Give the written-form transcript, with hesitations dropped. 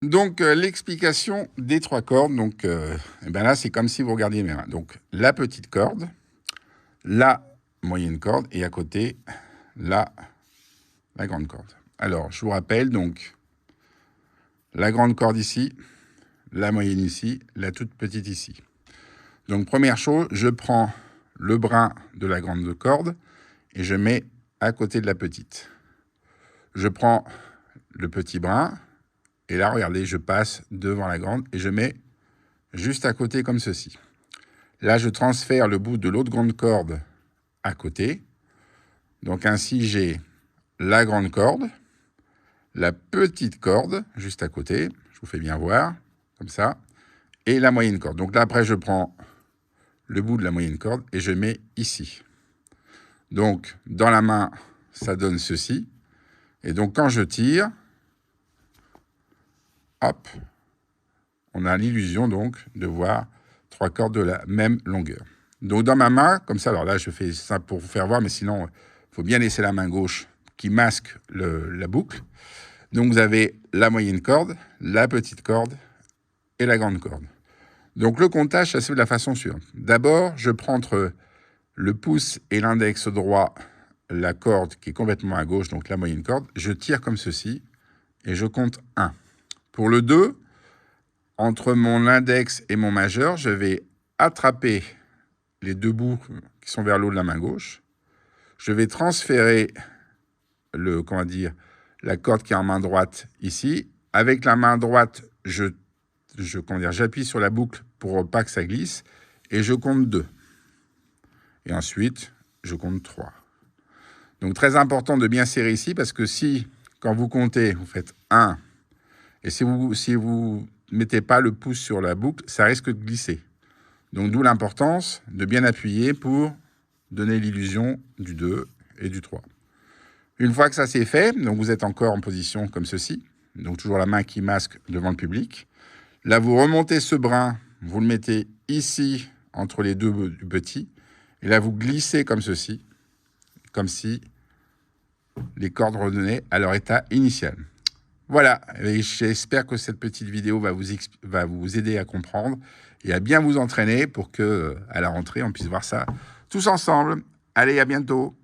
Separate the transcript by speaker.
Speaker 1: Donc, l'explication des 3 cordes. Donc, eh ben là, c'est comme si vous regardiez mes mains. Donc, la petite corde, la moyenne corde et à côté, la grande corde. Alors, je vous rappelle, donc, la grande corde ici, la moyenne ici, la toute petite ici. Donc, première chose, je prends le brin de la grande corde et je mets à côté de la petite. Je prends le petit brin et là, regardez, je passe devant la grande et je mets juste à côté comme ceci. Là, je transfère le bout de l'autre grande corde à côté. Donc ainsi, j'ai la grande corde, la petite corde juste à côté, je vous fais bien voir, comme ça, et la moyenne corde. Donc là, après, je prends le bout de la moyenne corde et je mets ici. Donc, dans la main, ça donne ceci. Et donc, quand je tire, hop, on a l'illusion donc de voir 3 cordes de la même longueur. Donc, dans ma main, comme ça, alors là, je fais ça pour vous faire voir, mais sinon, il faut bien laisser la main gauche qui masque la boucle. Donc, vous avez la moyenne corde, la petite corde et la grande corde. Donc, le comptage, ça se fait de la façon suivante. D'abord, je prends entre le pouce et l'index droit la corde qui est complètement à gauche, donc la moyenne corde. Je tire comme ceci et je compte 1. Pour le 2, entre mon index et mon majeur, je vais attraper les 2 bouts qui sont vers le haut de la main gauche. Je vais transférer la corde qui est en main droite ici. Avec la main droite, j'appuie sur la boucle pour pas que ça glisse et je compte 2. Et ensuite, je compte 3. Donc, très important de bien serrer ici parce que si, quand vous comptez, vous faites 1, et si vous mettez pas le pouce sur la boucle, ça risque de glisser. Donc, d'où l'importance de bien appuyer pour donner l'illusion du 2 et du 3. Une fois que ça c'est fait, donc vous êtes encore en position comme ceci, donc toujours la main qui masque devant le public. Là, vous remontez ce brin, vous le mettez ici, entre les 2 petits, et là, vous glissez comme ceci, comme si les cordes redonnaient à leur état initial. Voilà, et j'espère que cette petite vidéo va vous aider à comprendre et à bien vous entraîner pour que, à la rentrée, on puisse voir ça tous ensemble. Allez, à bientôt.